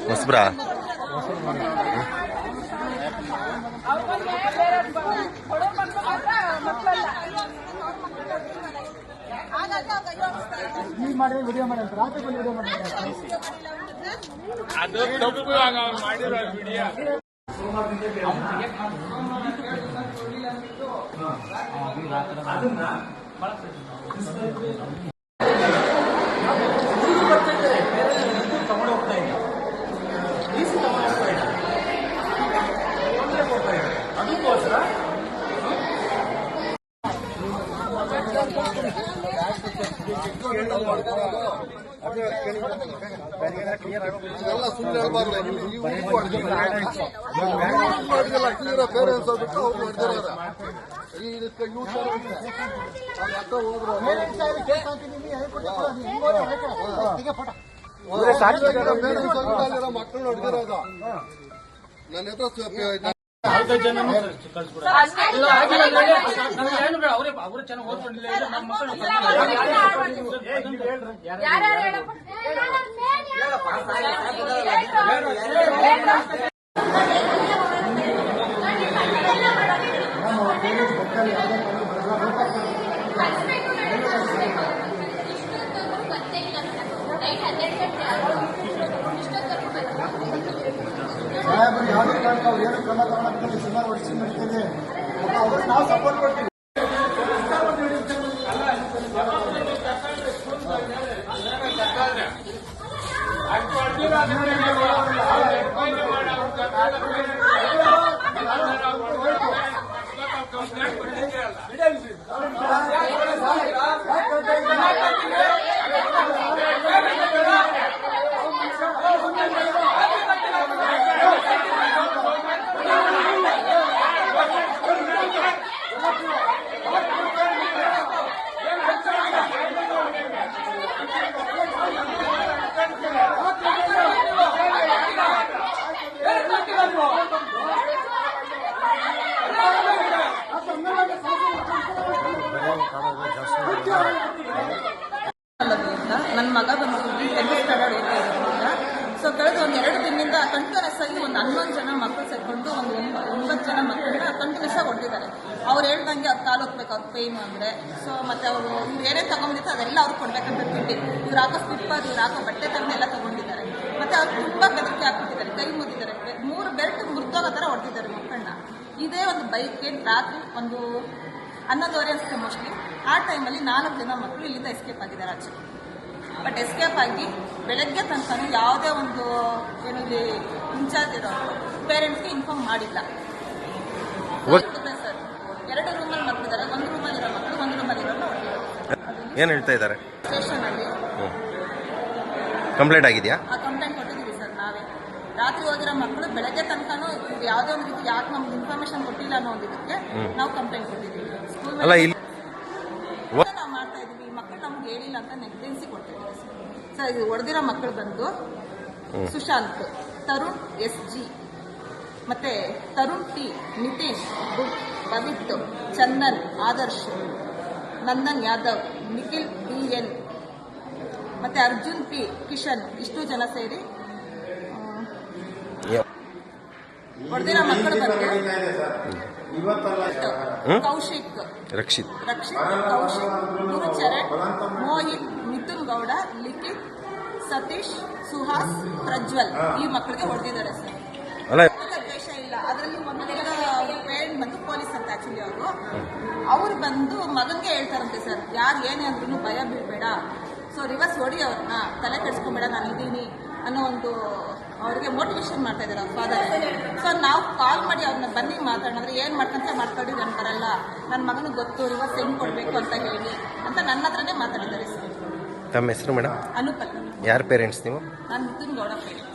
ಹೊಸಬ್ರಾ ಮಾಡಿ ವಿಡಿಯೋ ಮಾಡಿ ರಾತ್ರಿ ಬಂದು ವಿಡಿಯೋ ಮಾಡಿ ಅದು ತಪ್ಪು ಮಾಡಿರೋ ವಿಡಿಯೋ ಎಲ್ಲ ಸುಳ್ಳು ಹೇಳ್ಬಾರ್ದು. ಕ್ಲಿಯರ್ ಪೇರೆಂಟ್ಸ್ ಬಿಟ್ಟು ಅವ್ರು ಮಾಡಿದಾರ ಇದಕ್ಕೆ ಯೂಸ್ ಅಕ್ಕ ಹೋದ್ರು ಮಕ್ಕಳು ನೋಡಿದಿರೋದು ನನ್ನ ಹತ್ರ ಅವರು ಚೆನ್ನಾಗಿ ಓದ್ಕೊಂಡಿಲ್ಲ ನಮ್ಮ ಮಕ್ಕಳು ಯಾವುದೇ ಕಾರಣಕ್ಕೆ ಅವ್ರು ಏನು ಕ್ರಮ ತಗೊಳ್ಳೋದಕ್ಕೆ ಸುಮಾರು ವರ್ಷ ನಡೀತಿದೆ. ಅವ್ರಿಗೆ ನಾವು ಸಪೋರ್ಟ್ ಕೊಡ್ತೀವಿ. ನನ್ನ ಮಗ ಬಂದ್ಬಿಟ್ಟು 10th ಸ್ಟ್ಯಾಂಡರ್ಡ್ ಓದ್ತಾ ಇರೋದ್ರಿಂದ ಸೊ ಕಳೆದ ಒಂದು 2 ದಿನದಿಂದ ಕಂಟಿನ್ಯೂಸ್ ಆಗಿ ಒಂದು 11 ಜನ ಮಕ್ಕಳು ಸೇರ್ಕೊಂಡು ಒಂದು 9 ಜನ ಮಕ್ಕಳನ್ನ ಕಂಟಿನ್ಯೂಸ್ ಆಗಿ ಹೊಡೆದಿದ್ದಾರೆ. ಅವ್ರು ಹೇಳ್ದಂಗೆ ಅವ್ರು ಕಾಲು ಹೋಗ್ಬೇಕು ಅವ್ರ ಪೇಯ್ನು ಅಂದರೆ. ಸೊ ಮತ್ತೆ ಅವರು ಇವ್ರು ಏನೇ ತಗೊಂಡಿತ್ತು ಅದೆಲ್ಲ ಅವ್ರು ಕೊಡ್ಬೇಕಂತ ತಿಂಡಿ ಇವ್ರು ಹಾಕೋ ಸ್ಲಿಪ್ ಅದು ಇವ್ರು ಹಾಕೋ ಬಟ್ಟೆ ಎಲ್ಲ ತಗೊಂಡಿದ್ದಾರೆ. ಮತ್ತೆ ಅವ್ರು ತುಂಬಾ ಬೆದರಿಕೆ ಹಾಕ್ಬಿಟ್ಟಿದ್ದಾರೆ, ಕೈ ಮುದ್ದಿದ್ದಾರೆ, 3 ಬೆಲ್ಟ್ ಮುರಿದೋಗೋ ಥರ ಹೊಡೆದಿದ್ದಾರೆ ಮಕ್ಕಳನ್ನ. ಇದೇ ಒಂದು ಬೈಕ್ಗೆ ರಾತ್ರಿ ಒಂದು 11:30 ಅನ್ಸುತ್ತೆ ಮೋಸ್ಟ್ಲಿ. ಆ ಟೈಮಲ್ಲಿ 4 ಜನ ಮಕ್ಕಳು ಇಲ್ಲಿಂದ ಎಸ್ಕೇಪ್ ಆಗಿದ್ದಾರೆ ಆಚೆ. ಬಟ್ ಎಸ್ಕೇಪ್ ಆಗಿ ಬೆಳಗ್ಗೆ ತನಕ ಯಾವುದೇ ಒಂದು ಏನು ಇಲ್ಲಿ ಇನ್ಚಾರ್ಜ್ ಇರೋರು ಪೇರೆಂಟ್ಸ್ಗೆ ಇನ್ಫಾರ್ಮ್ ಮಾಡಿಲ್ಲ ಸರ್. 2 ರೂಮಲ್ಲಿ ಮಕ್ಕಳಿದ್ದಾರೆ, 1 ರೂಮಲ್ಲಿ ಇರೋ ಮಕ್ಕಳು 1 ರೂಮಲ್ಲಿ ಇರೋರು ಏನು ಹೇಳ್ತಾ ಇದ್ದಾರೆ? ಸ್ಟೇಷನಲ್ಲಿ ಕಂಪ್ಲೇಂಟ್ ಆಗಿದೆಯಾ? ಕಂಪ್ಲೇಂಟ್ ಕೊಟ್ಟಿದ್ದೀವಿ ಸರ್. ನಾವೇ ರಾತ್ರಿ ಹೋಗಿರೋ ಮಕ್ಕಳು ಬೆಳಗ್ಗೆ ತನಕನೂ ಯಾವುದೇ ಒಂದು ರೀತಿ ಯಾಕೆ ನಮ್ಗೆ ಇನ್ಫಾರ್ಮೇಶನ್ ಕೊಟ್ಟಿಲ್ಲ ಅನ್ನೋ ಒಂದಿದ್ದಕ್ಕೆ ನಾವು ಕಂಪ್ಲೇಂಟ್ ಕೊಟ್ಟಿದ್ದೀವಿ. ಸ್ಕೂಲ್ ನಾವು ಮಾಡ್ತಾ ಇದ್ದೀವಿ, ಮಕ್ಕಳು ನಮ್ಗೆ ಹೇಳಿಲ್ಲ ಅಂತ ನೆಗ್ಲೆನ್ಸಿ ಕೊಟ್ಟಿದ್ದೀವಿ ಸರ್. ಇದು ಹೊಡೆದಿರೋ ಮಕ್ಕಳು ಬಂದು ಸುಶಾಂತ್, ತರುಣ್ SG, ಮತ್ತೆ ತರುಣ್ T, ನಿತಿನ್, ಬಬಿತ್, ಚಂದನ್, ಆದರ್ಶ್, ನಂದನ್ ಯಾದವ್, ನಿಖಿಲ್ DN, ಮತ್ತೆ ಅರ್ಜುನ್ P, ಕಿಶನ್, ಇಷ್ಟು ಜನ ಸೇರಿ ಹೊಡೆದಿರೋ ಮಕ್ಕಳು ಬಂದು ಕೌಶಿಕ್, ರಕ್ಷಿತ್, ಕೌಶಿಕ್, ಗುರುಚರಣ್, ಮೋಹಿತ್, ಮಿಥುನ್ ಗೌಡ, ಲಿಖಿತ್, ಸತೀಶ್, ಸುಹಾಸ್, ಪ್ರಜ್ವಲ್ ಈ ಮಕ್ಕಳಿಗೆ ಹೊಡೆದಿದ್ದಾರೆ ಸರ್. ದ್ವೇಷ ಇಲ್ಲ. ಅದರಲ್ಲಿ ಒಂದು ಪೇರೆಂಟ್ ಬಂದು ಪೊಲೀಸ್ ಅಂತ ಆಕ್ಚುಲಿ ಅವ್ರು ಬಂದು ಮಗನ್ಗೆ ಹೇಳ್ತಾರಂತೆ ಸರ್, ಯಾರು ಏನೇ ಅಂದ್ರೂ ಭಯ ಬೀಳ್ಬೇಡ, ಸೊ ರಿವರ್ಸ್ ಹೊಡಿ ಅವ್ರನ್ನ, ತಲೆ ಕೆಡಿಸ್ಕೊಂಬೇಡ, ನಾನು ಇದ್ದೀನಿ ಅನ್ನೋ ಒಂದು ಅವ್ರಿಗೆ ಮೋಟಿವೇಶನ್ ಮಾಡ್ತಾ ಇದ್ದಾರೆ ಅವ್ರ ಫಾದರ್. ಸೊ ನಾವು ಕಾಲ್ ಮಾಡಿ ಅವ್ರನ್ನ ಬನ್ನಿ ಮಾತಾಡಿದ್ರೆ ಏನು ಮಾಡ್ಕೊಂತ ಮಾಡ್ಕೊಂಡು ನಾನು ಬರಲ್ಲ, ನನ್ನ ಮಗನಿಗೆ ಗೊತ್ತು ರಿವರ್ಸ್ ಹೆಂಗ್ ಕೊಡಬೇಕು ಅಂತ ಹೇಳಿ ಅಂತ ನನ್ನ ಹತ್ರನೇ ಮಾತಾಡಿದ್ದಾರೆ ಸರ್. ತಮ್ಮ ಹೆಸರು ಮೇಡಮ್? ಅನುಪಲ್. ಯಾರ ಪೇರೆಂಟ್ಸ್ ನೀವು? ನಾನು ಮಿಥುನ್ ಗೌಡ ಪೇರೆಂಟ್ಸ್.